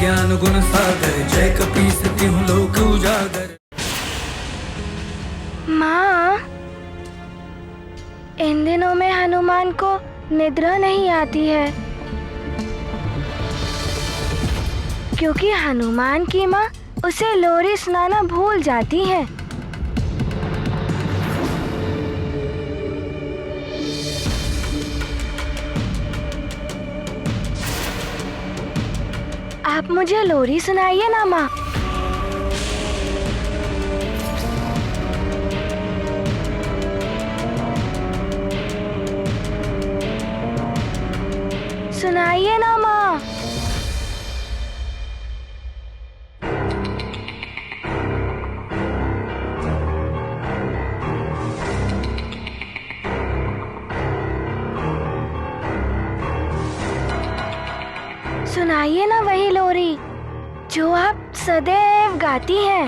ज्ञान गुण सागर, जय कपीस तिहुँ लोक उजागर। माँ, इन दिनों में हनुमान को निद्रा नहीं आती है, क्योंकि हनुमान की माँ उसे लोरी सुनाना भूल जाती है। आप मुझे लोरी सुनाइए ना माँ। सुनाइए ना माँ। सुनाइए ना वही लोरी जो आप सदैव गाती हैं।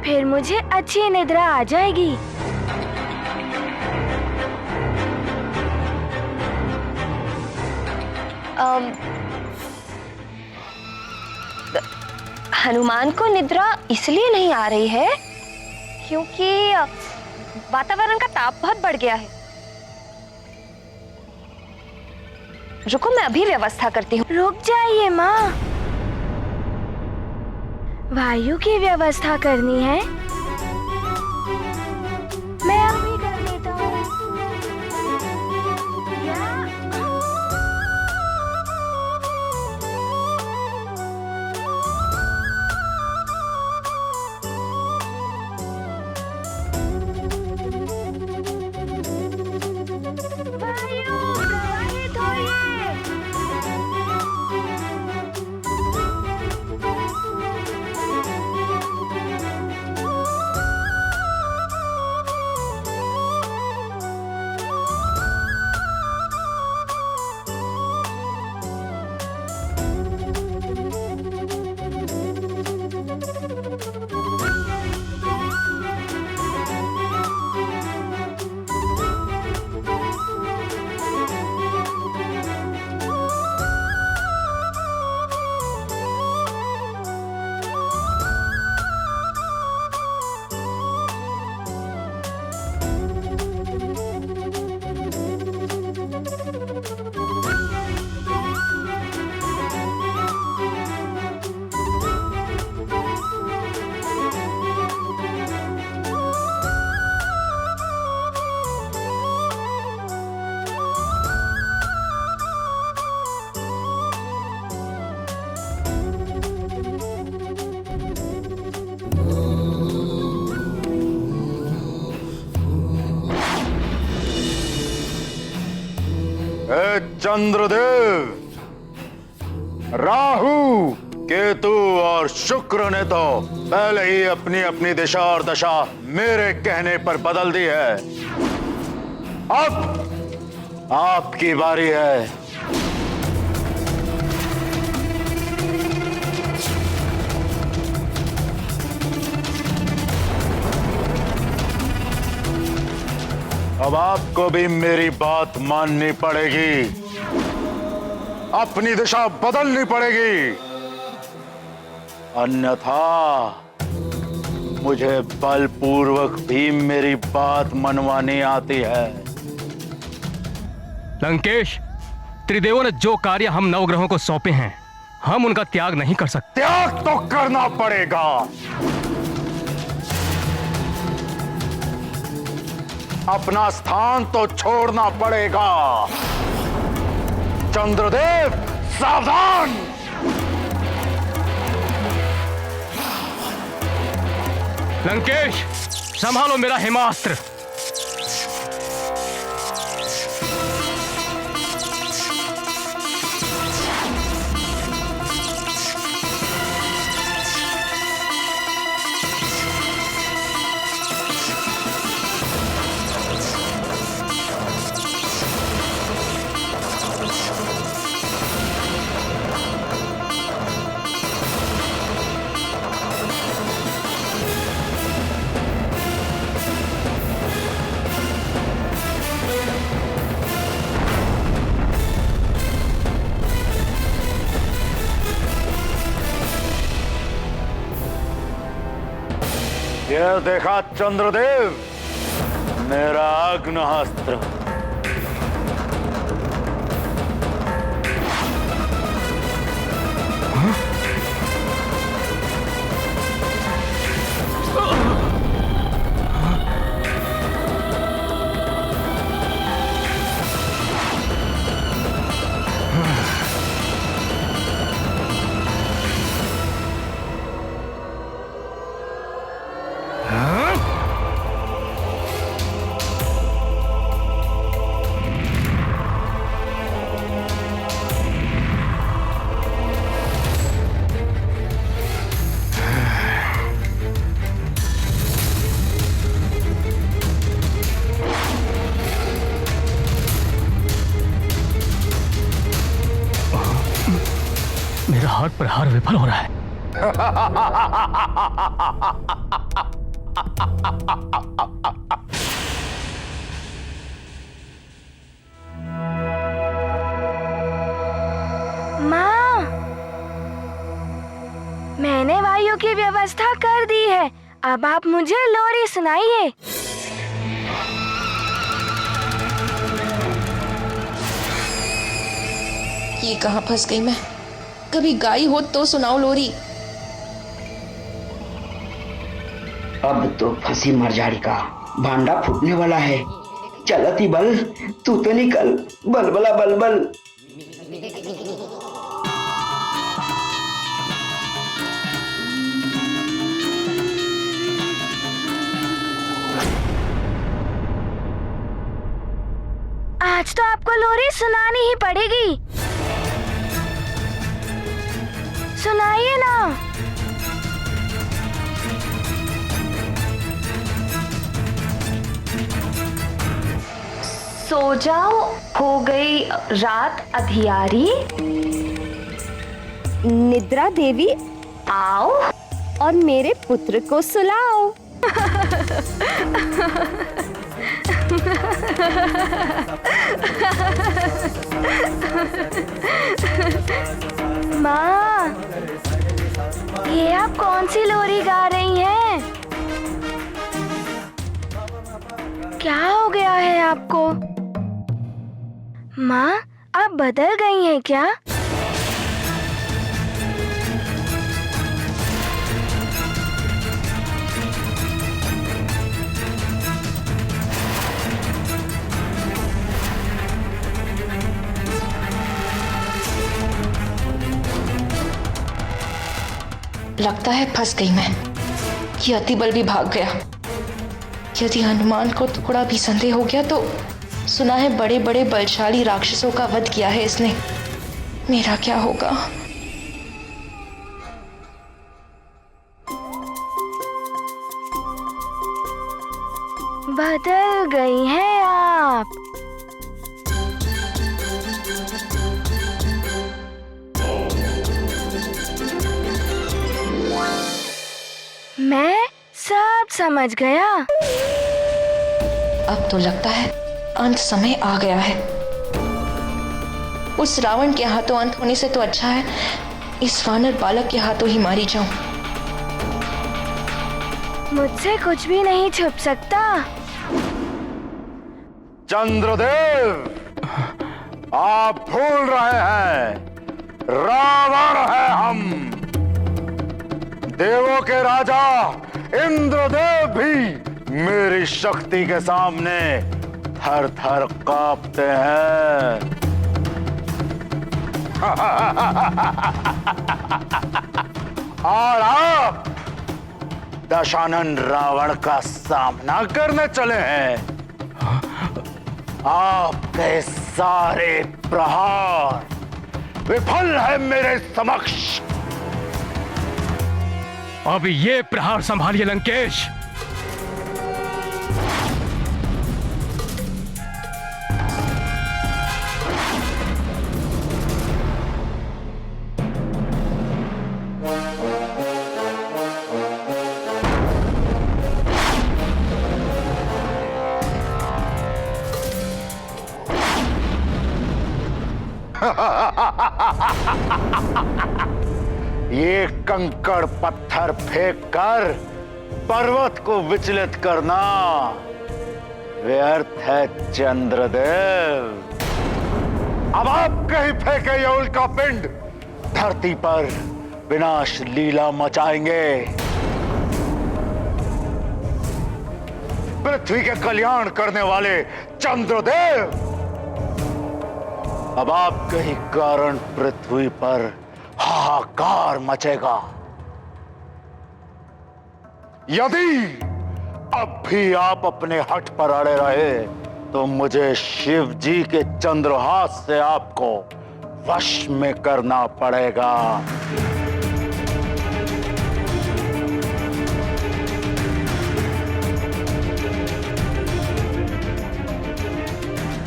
फिर मुझे अच्छी निद्रा आ जाएगी। हनुमान को निद्रा इसलिए नहीं आ रही है क्योंकि वातावरण का ताप बहुत बढ़ गया है। रुको, मैं अभी व्यवस्था करती हूँ। रुक जाइए माँ, वायु की व्यवस्था करनी है। मैं अभी कर लेता हूँ। वायु प्रवाहित होइए। चंद्रदेव, राहु, केतु और शुक्र ने तो पहले ही अपनी अपनी दिशा और दशा मेरे कहने पर बदल दी है। अब आपकी बारी है। अब आपको भी मेरी बात माननी पड़ेगी, अपनी दिशा बदलनी पड़ेगी, अन्यथा मुझे बलपूर्वक भी मेरी बात मनवानी आती है। लंकेश, त्रिदेवों ने जो कार्य हम नवग्रहों को सौंपे हैं, हम उनका त्याग नहीं कर सकते। त्याग तो करना पड़ेगा। अपना स्थान तो छोड़ना पड़ेगा। चंद्रदेव, सावधान! लंकेश, संभालो मेरा हिमास्त्र। ये देखा चंद्रदेव, मेरा आग्नेयास्त्र। मेरा हाथ प्रहार विफल हो रहा है। माँ, मैंने वायु की व्यवस्था कर दी है। अब आप मुझे लोरी सुनाइए। ये कहाँ फंस गई मैं? कभी गाई हो तो सुनाओ लोरी। अब तो फंसी मरजाड़ी का भांडा फूटने वाला है। चलती बल, तू तो निकल, बलबला बलबल। आज तो आपको लोरी सुनानी ही पड़ेगी। सुनाइए ना। सो जाओ, हो गई रात अधियारी। निद्रा देवी आओ और मेरे पुत्र को सुलाओ। माँ, ये आप कौन सी लोरी गा रही हैं? क्या हो गया है आपको? माँ, आप बदल गई हैं क्या? लगता है फंस गई मैं। ये अतिबल भी भाग गया। यदि हनुमान को थोड़ा भी संदेह हो गया तो सुना है बड़े बड़े बलशाली राक्षसों का वध किया है इसने। मेरा क्या होगा? बदल गई हैं आप। मैं सब समझ गया। अब तो लगता है अंत समय आ गया है। उस रावण के हाथों अंत होने से तो अच्छा है इस वानर बालक के हाथों ही मारी जाऊं। मुझसे कुछ भी नहीं छुप सकता। चंद्रदेव, आप भूल रहे हैं, रावण है हम। देवों के राजा इंद्रदेव भी मेरी शक्ति के सामने थर थर कांपते हैं। और आप दशानन रावण का सामना करने चले हैं। आपके सारे प्रहार विफल है मेरे समक्ष। अब ये प्रहार संभालिए लंकेश। ये कंकड़ पत्थर फेंक कर पर्वत को विचलित करना व्यर्थ है चंद्रदेव। अब आपके ही फेंके ये उल्का पिंड धरती पर विनाश लीला मचाएंगे। पृथ्वी के कल्याण करने वाले चंद्रदेव, अब आपके ही कारण पृथ्वी पर हाहाकार मचेगा। यदि अब भी आप अपने हठ पर अड़े रहे तो मुझे शिव जी के चंद्रहास से आपको वश में करना पड़ेगा।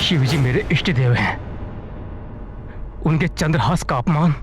शिव जी मेरे इष्ट देव हैं। उनके चंद्रहास का अपमान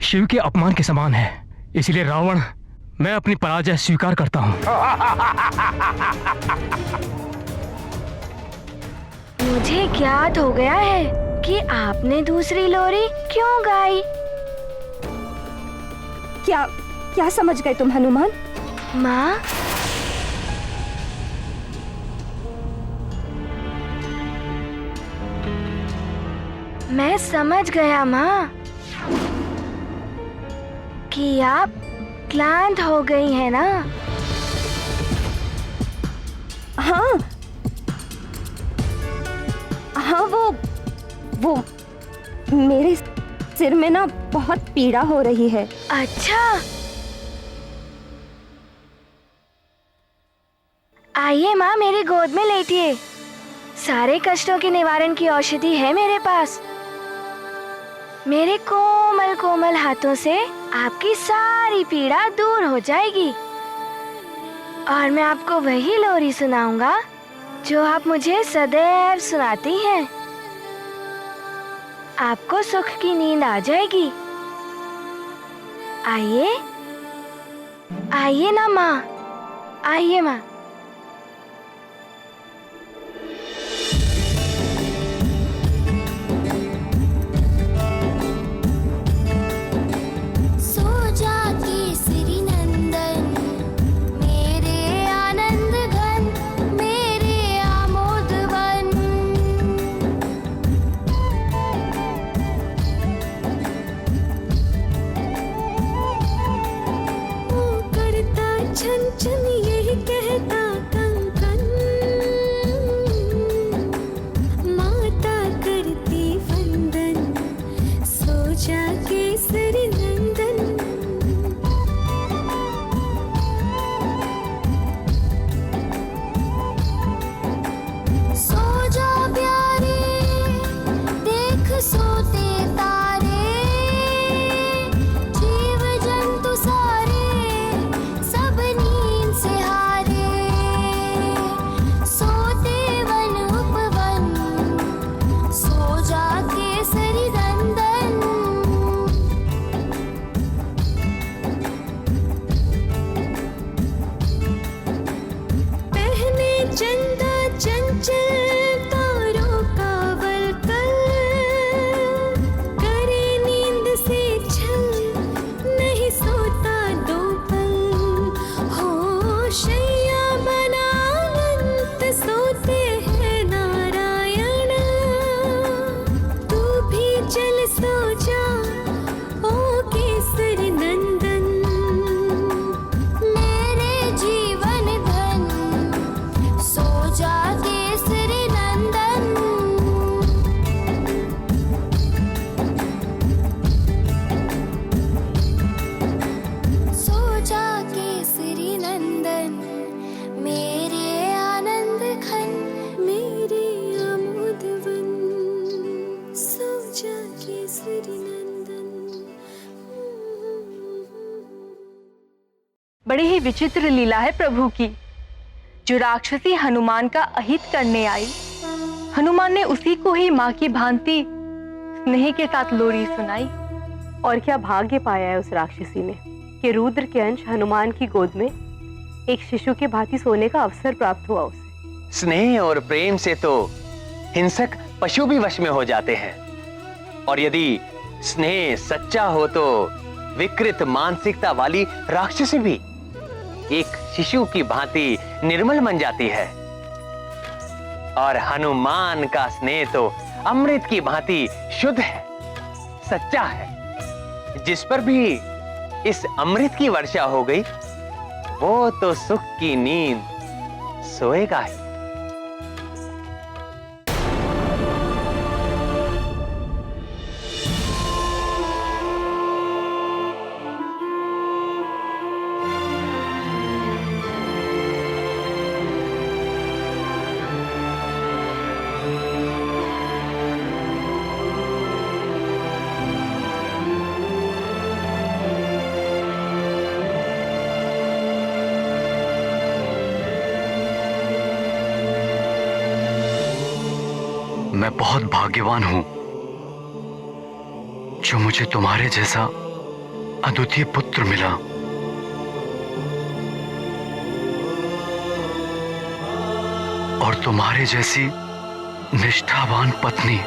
शिव के अपमान के समान है। इसलिए रावण, मैं अपनी पराजय स्वीकार करता हूं। मुझे ज्ञात हो गया है कि आपने दूसरी लोरी क्यों गाई। क्या समझ गए तुम हनुमान? माँ, मैं समझ गया माँ कि आप क्लांत हो गई है ना। हाँ, वो मेरे सिर में ना बहुत पीड़ा हो रही है। अच्छा, आइए माँ, मेरी गोद में लेटिए। सारे कष्टों के निवारण की औषधि है मेरे पास। मेरे कोमल कोमल हाथों से आपकी सारी पीड़ा दूर हो जाएगी और मैं आपको वही लोरी सुनाऊंगा जो आप मुझे सदैव सुनाती हैं। आपको सुख की नींद आ जाएगी। आइए आइए ना माँ, आइए माँ। बड़ी ही विचित्र लीला है प्रभु की। जो राक्षसी हनुमान का अहित करने आई, हनुमान ने उसी को ही माँ की भांति स्नेह के साथ लोरी सुनाई। और क्या भाग्य पाया है उस राक्षसी ने कि रुद्र के अंश हनुमान की गोद में एक शिशु के भांति सोने का अवसर प्राप्त हुआ उसे। स्नेह और प्रेम से तो हिंसक पशु भी वश में हो जाते हैं, और यदि स्नेह सच्चा हो तो विकृत मानसिकता वाली राक्षसी भी। एक शिशु की भांति निर्मल बन जाती है। और हनुमान का स्नेह तो अमृत की भांति शुद्ध है, सच्चा है। जिस पर भी इस अमृत की वर्षा हो गई, वो तो सुख की नींद सोएगा ही। मैं बहुत भाग्यवान हूं जो मुझे तुम्हारे जैसा अद्वितीय पुत्र मिला। और तुम्हारे जैसी निष्ठावान पत्नी।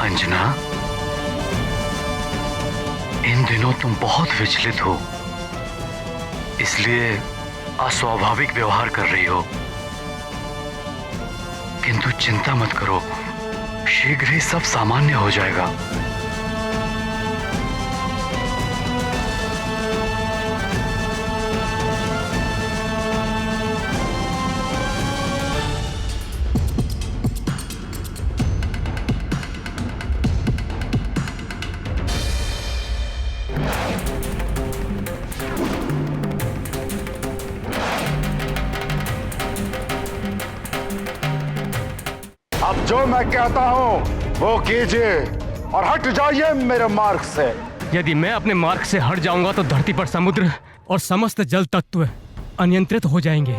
अंजना, इन दिनों तुम बहुत विचलित हो, इसलिए अस्वाभाविक व्यवहार कर रही हो। किंतु चिंता मत करो, शीघ्र ही सब सामान्य हो जाएगा। अब जो मैं कहता हूं वो कीजिए और हट जाइए मेरे मार्ग से। यदि मैं अपने मार्ग से हट जाऊंगा तो धरती पर समुद्र और समस्त जल तत्व अनियंत्रित हो जाएंगे।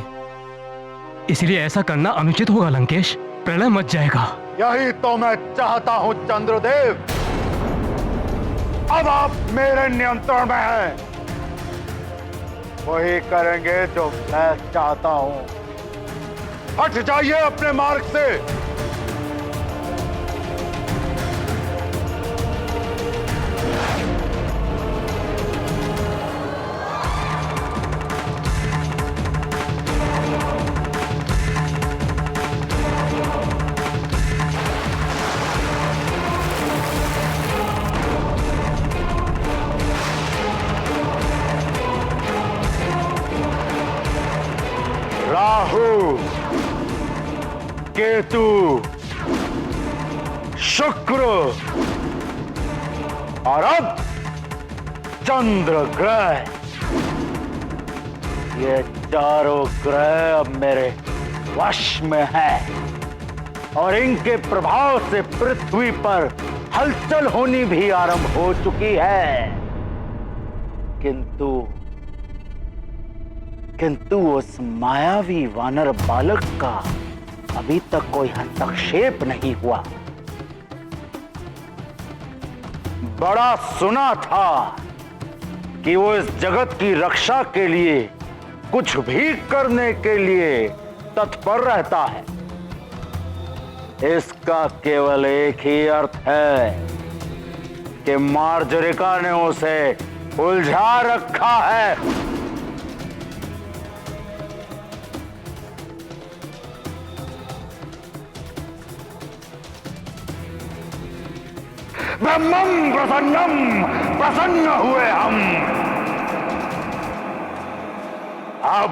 इसलिए ऐसा करना अनुचित होगा लंकेश, प्रलय मच जाएगा। यही तो मैं चाहता हूं चंद्रदेव। अब आप मेरे नियंत्रण में हैं। वही करेंगे जो मैं चाहता हूं। हट जाइए अपने मार्ग से। राहु, केतु, शुक्र और अब चंद्र ग्रह, ये चारों ग्रह अब मेरे वश में हैं और इनके प्रभाव से पृथ्वी पर हलचल होनी भी आरंभ हो चुकी है। किंतु उस मायावी वानर बालक का अभी तक कोई हस्तक्षेप नहीं हुआ। बड़ा सुना था कि वो इस जगत की रक्षा के लिए कुछ भी करने के लिए तत्पर रहता है। इसका केवल एक ही अर्थ है कि मार्जरिका ने उसे उलझा रखा है। ब्रह्मं प्रसन्नम, प्रसन्न हुए हम। अब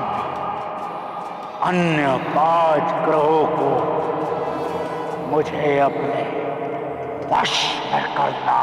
अन्य 5 ग्रहों को मुझे अपने वश में करना